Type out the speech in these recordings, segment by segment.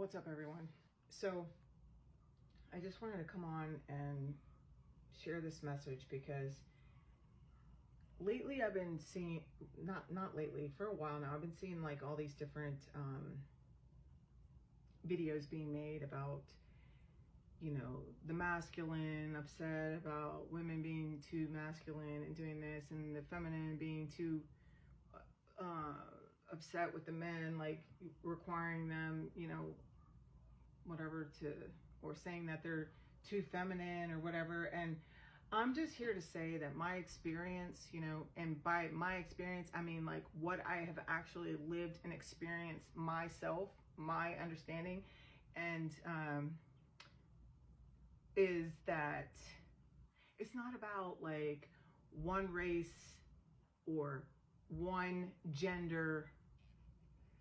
What's up, everyone? So I just wanted to come on and share this message because lately I've been seeing, not lately, for a while now, I've been seeing like all these different videos being made about, you know, the masculine upset about women being too masculine and doing this, and the feminine being too upset with the men, like requiring them, you know, whatever to, or saying that they're too feminine or whatever. And I'm just here to say that my experience, you know, and by my experience, I mean like what I have actually lived and experienced myself, my understanding, and is that it's not about like one race or one gender,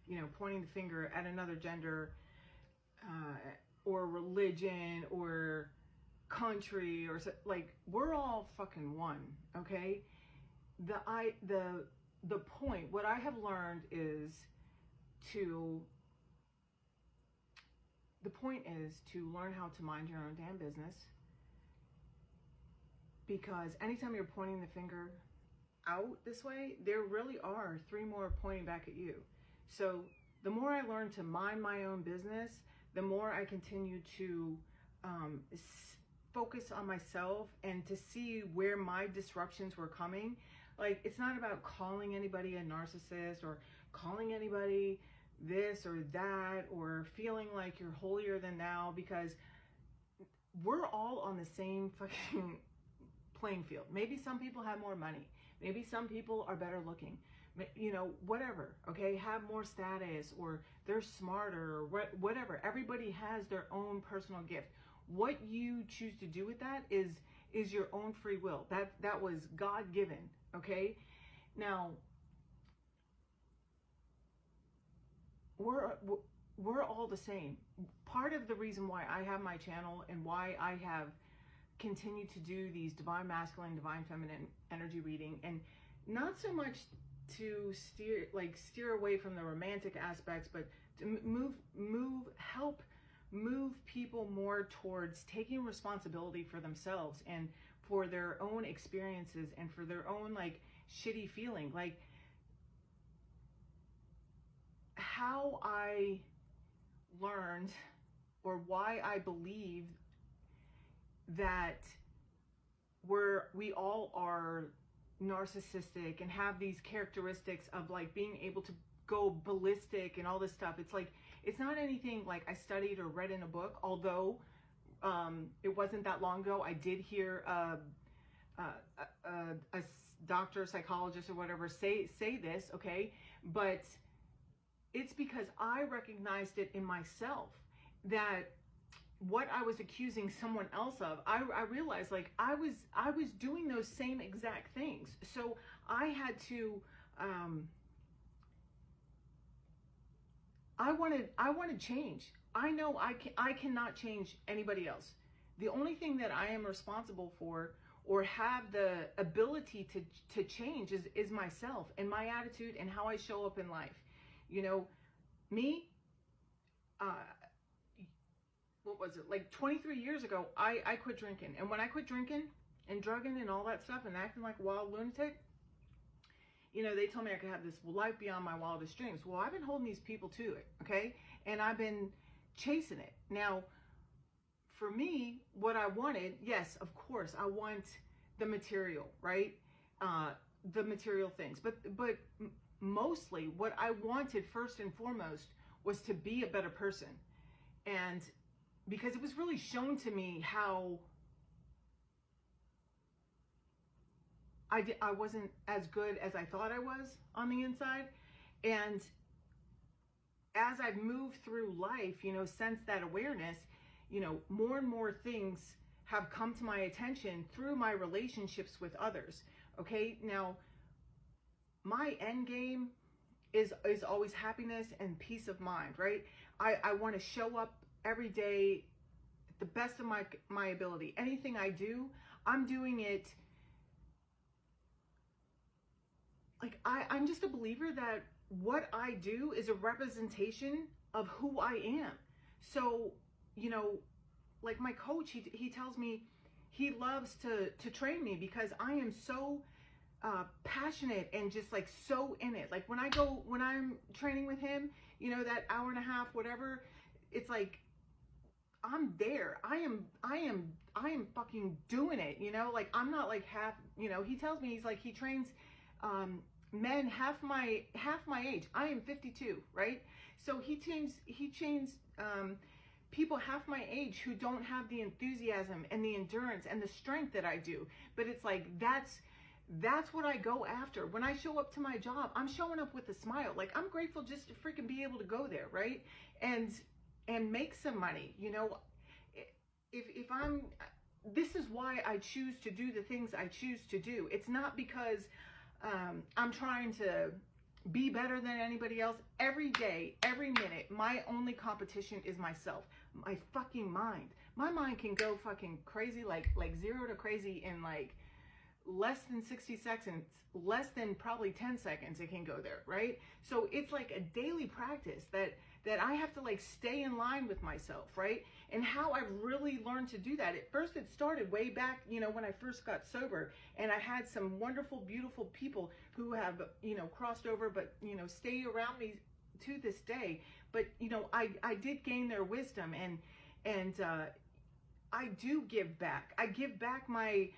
you know, pointing the finger at another gender, or religion or country, or like we're all fucking one, okay? The point, what I have learned is the point is to learn how to mind your own damn business, because anytime you're pointing the finger out this way, there really are three more pointing back at you. So the more I learn to mind my own business, the more I continue to focus on myself and to see where my disruptions were coming. Like, it's not about calling anybody a narcissist or calling anybody this or that or feeling like you're holier than thou, because we're all on the same fucking playing field. Maybe some people have more money. Maybe some people are better looking, you know, whatever, okay, have more status, or they're smarter, or whatever. Everybody has their own personal gift. What you choose to do with that is your own free will. That was God given, okay? Now, we're all the same. Part of the reason why I have my channel and why I have continue to do these divine masculine, divine feminine energy reading, and not so much to steer away from the romantic aspects, but to help move people more towards taking responsibility for themselves and for their own experiences and for their own like shitty feeling. Like, how I learned, or why I believe that we all are narcissistic and have these characteristics of like being able to go ballistic and all this stuff. It's like, it's not anything like I studied or read in a book, although it wasn't that long ago I did hear a doctor, psychologist or whatever say this, okay? But it's because I recognized it in myself, that what I was accusing someone else of, I realized like I was doing those same exact things. So I had to, I wanted change. I know I cannot change anybody else. The only thing that I am responsible for or have the ability to change is myself and my attitude and how I show up in life. You know, me, what was it, like 23 years ago, I quit drinking. And when I quit drinking and drugging and all that stuff and acting like a wild lunatic, you know, they told me I could have this life beyond my wildest dreams. Well, I've been holding these people to it, okay? And I've been chasing it. Now, for me, what I wanted, yes, of course, I want the material, right? The material things. But mostly what I wanted first and foremost was to be a better person. And because it was really shown to me how I wasn't as good as I thought I was on the inside. And as I've moved through life, you know, since that awareness, you know, more and more things have come to my attention through my relationships with others. Okay, now my end game is always happiness and peace of mind, right? I want to show up every day at the best of my ability. Anything I do, I'm doing it like I'm just a believer that what I do is a representation of who I am. So, you know, like my coach, he tells me he loves to train me because I am so passionate and just like so in it. Like when I'm training with him, you know, that hour and a half, whatever, it's like I'm there. I am fucking doing it, you know? Like I'm not like half, you know, he tells me he's like he trains men half my age. I am 52, right? So he trains people half my age who don't have the enthusiasm and the endurance and the strength that I do. But it's like that's what I go after. When I show up to my job, I'm showing up with a smile. Like I'm grateful just to freaking be able to go there, right? And make some money, you know. If I'm This is why I choose to do the things I choose to do. It's not because I'm trying to be better than anybody else. Every day, every minute, my only competition is myself. My fucking mind. My mind can go fucking crazy, like 0 to crazy in like less than 60 seconds, less than probably 10 seconds it can go there, right? So it's like a daily practice that I have to like stay in line with myself, right? And how I've really learned to do that. At first it started way back, you know, when I first got sober, and I had some wonderful, beautiful people who have, you know, crossed over, but, you know, stay around me to this day. But, you know, I did gain their wisdom, and I do give back. I give back my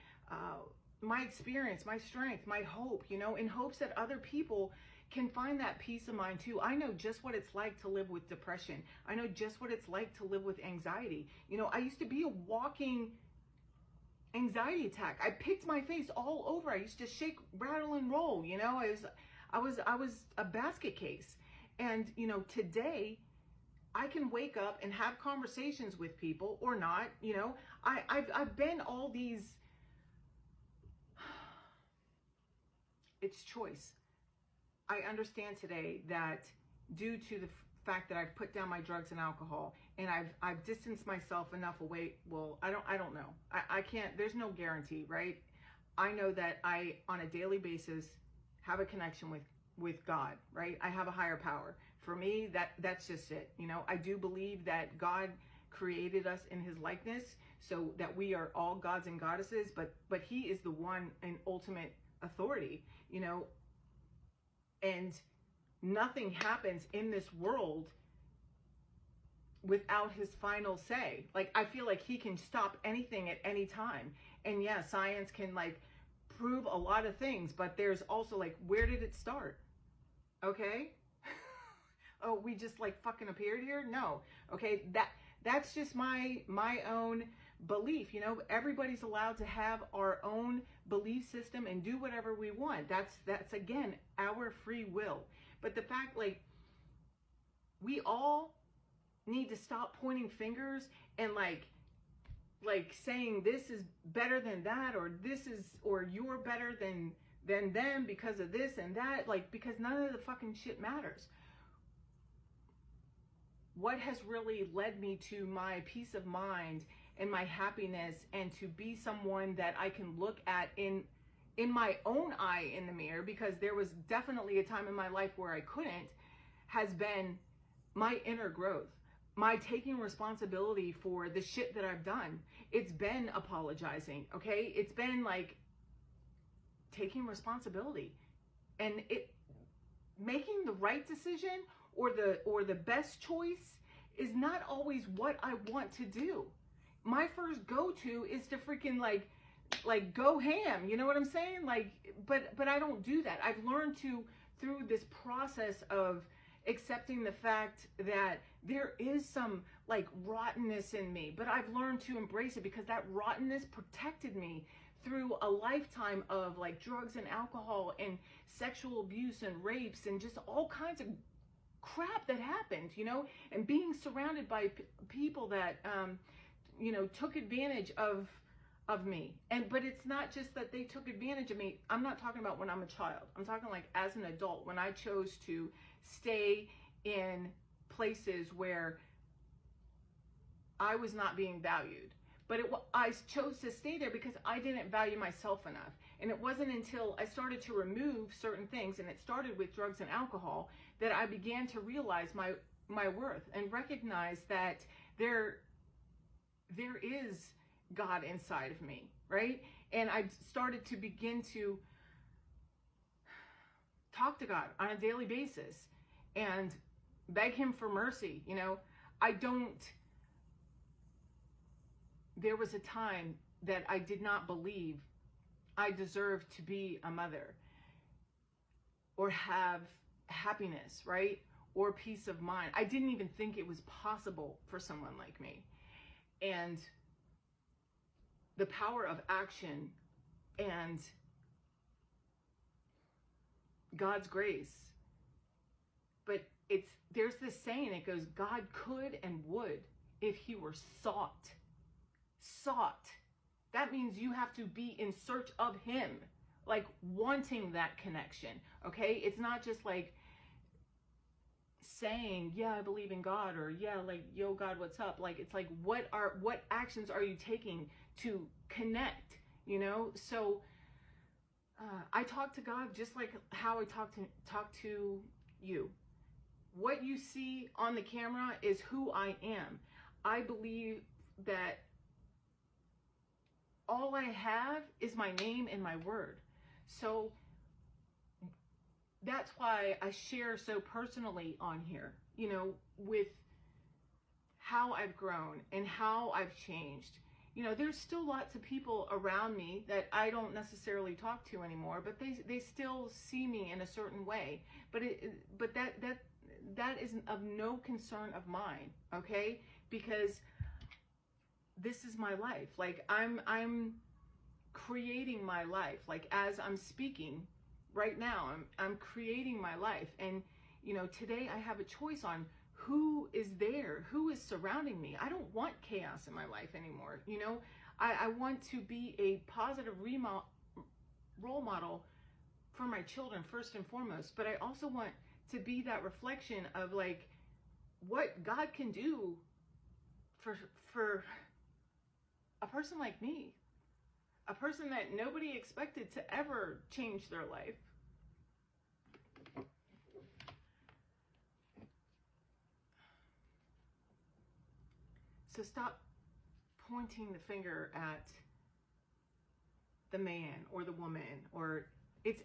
experience, my strength, my hope, you know, in hopes that other people can find that peace of mind too. I know just what it's like to live with depression. I know just what it's like to live with anxiety. You know, I used to be a walking anxiety attack. I picked my face all over. I used to shake, rattle, and roll. You know, I was a basket case. And you know, today I can wake up and have conversations with people or not. You know, I've been all these. It's choice. I understand today that due to the fact that I've put down my drugs and alcohol, and I've distanced myself enough away. Well, I don't know. I can't. There's no guarantee, right? I know that I, on a daily basis, have a connection with God, right? I have a higher power. For me, that's just it. You know, I do believe that God created us in His likeness, so that we are all gods and goddesses. But He is the one and ultimate authority. You know. And nothing happens in this world without His final say. Like, I feel like He can stop anything at any time. And yeah, science can like prove a lot of things, but there's also like, where did it start? Okay? Oh, we just like fucking appeared here? No. Okay, that's just my own belief. You know, everybody's allowed to have our own belief system and do whatever we want. That's again our free will. But the fact, like, we all need to stop pointing fingers and like saying this is better than that, or you're better than them because of this and that, like, because none of the fucking shit matters. What has really led me to my peace of mind and my happiness, and to be someone that I can look at in my own eye in the mirror, because there was definitely a time in my life where I couldn't, has been my inner growth, my taking responsibility for the shit that I've done. It's been apologizing, okay? It's been like taking responsibility, and it making the right decision or the best choice is not always what I want to do. My first go-to is to freaking like go ham, you know what I'm saying? Like, but I don't do that. I've learned to, through this process of accepting the fact that there is some like rottenness in me, but I've learned to embrace it, because that rottenness protected me through a lifetime of like drugs and alcohol and sexual abuse and rapes and just all kinds of crap that happened, you know, and being surrounded by people that you know, took advantage of me. But it's not just that they took advantage of me. I'm not talking about when I'm a child. I'm talking like as an adult, when I chose to stay in places where I was not being valued. But I chose to stay there because I didn't value myself enough. And it wasn't until I started to remove certain things, and it started with drugs and alcohol, that I began to realize my worth and recognize that there is God inside of me, right? And I started to begin to talk to God on a daily basis and beg him for mercy. You know, there was a time that I did not believe I deserved to be a mother or have happiness, right? Or peace of mind. I didn't even think it was possible for someone like me. And the power of action and God's grace. But there's this saying, it goes, God could and would if he were sought. Sought. That means you have to be in search of him, like wanting that connection, okay? It's not just like saying, yeah, I believe in God, or yeah, like, yo, God, what's up? Like, it's like, what actions are you taking to connect, you know? So I talk to God just like how I talk to you. What you see on the camera is who I am. I believe that all I have is my name and my word. So that's why I share so personally on here, you know, with how I've grown and how I've changed. You know, there's still lots of people around me that I don't necessarily talk to anymore, but they still see me in a certain way. But that is of no concern of mine, okay? Because this is my life. Like I'm creating my life. Like as I'm speaking right now, I'm creating my life. And you know, today I have a choice on who is there, who is surrounding me. I don't want chaos in my life anymore. You know, I want to be a positive role model for my children first and foremost, but I also want to be that reflection of like what God can do for a person like me, a person that nobody expected to ever change their life. So stop pointing the finger at the man or the woman, or it's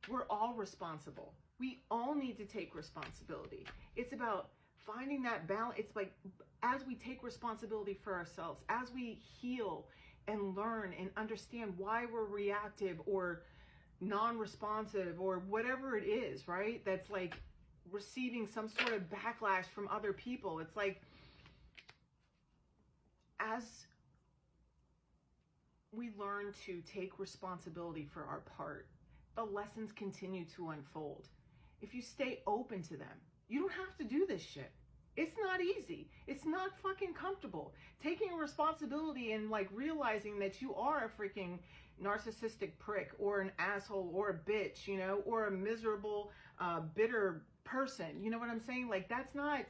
we're all responsible. We all need to take responsibility. It's about finding that balance. It's like as we take responsibility for ourselves, as we heal and learn and understand why we're reactive or non-responsive or whatever it is, right? That's like receiving some sort of backlash from other people. It's like as we learn to take responsibility for our part, the lessons continue to unfold. If you stay open to them, you don't have to do this shit. It's not easy. It's not fucking comfortable. Taking responsibility and like realizing that you are a freaking narcissistic prick or an asshole or a bitch, you know, or a miserable, bitter person. You know what I'm saying? Like that's not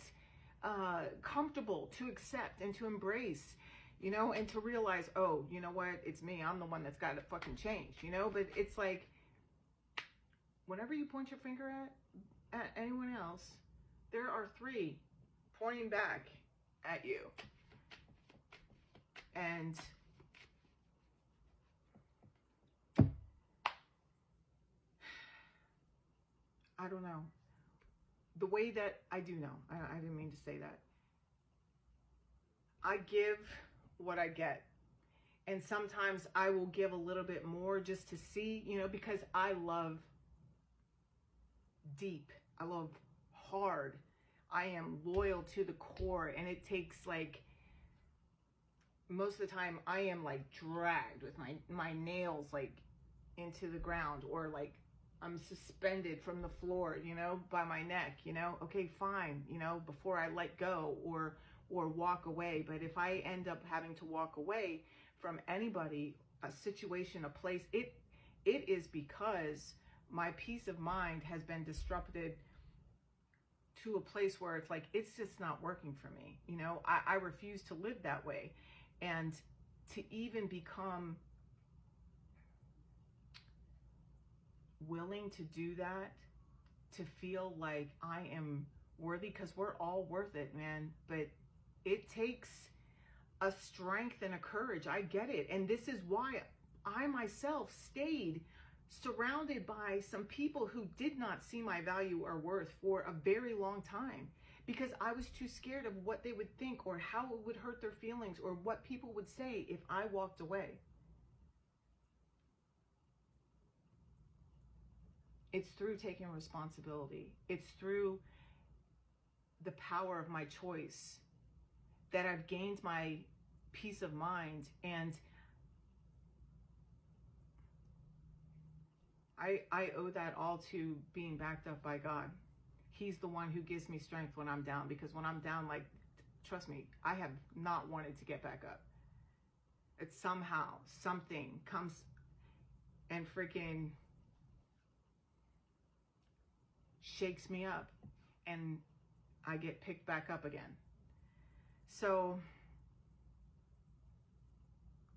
comfortable to accept and to embrace, you know, and to realize, oh, you know what? It's me. I'm the one that's got to fucking change, you know? But it's like, whenever you point your finger at anyone else, there are three pointing back at you. And I don't know. The way that I do know, I didn't mean to say that. I give what I get. And sometimes I will give a little bit more just to see, you know, because I love deep. I love hard. I am loyal to the core, and it takes like, most of the time I am like dragged with my nails like into the ground, or like I'm suspended from the floor, you know, by my neck, you know, okay, fine, you know, before I let go or walk away. But if I end up having to walk away from anybody, a situation, a place, it is because my peace of mind has been disrupted to a place where it's like, it's just not working for me. You know, I refuse to live that way. And to even become willing to do that, to feel like I am worthy, because we're all worth it, man. But it takes a strength and a courage. I get it. And this is why I myself stayed surrounded by some people who did not see my value or worth for a very long time, because I was too scared of what they would think, or how it would hurt their feelings, or what people would say if I walked away. It's through taking responsibility. It's through the power of my choice that I've gained my peace of mind. And I owe that all to being backed up by God. He's the one who gives me strength when I'm down, because when I'm down, like, trust me, I have not wanted to get back up. It's somehow something comes and freaking shakes me up, and I get picked back up again. So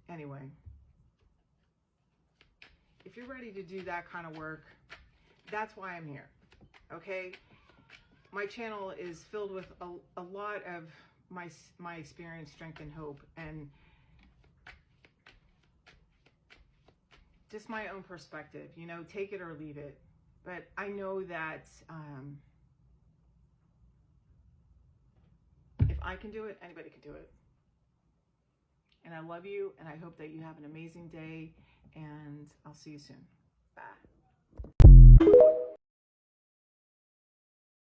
anyway, if you're ready to do that kind of work, that's why I'm here. Okay, my channel is filled with a lot of my experience, strength, and hope, and just my own perspective. You know, take it or leave it. But I know that if I can do it, anybody can do it. And I love you, and I hope that you have an amazing day, and I'll see you soon. Bye.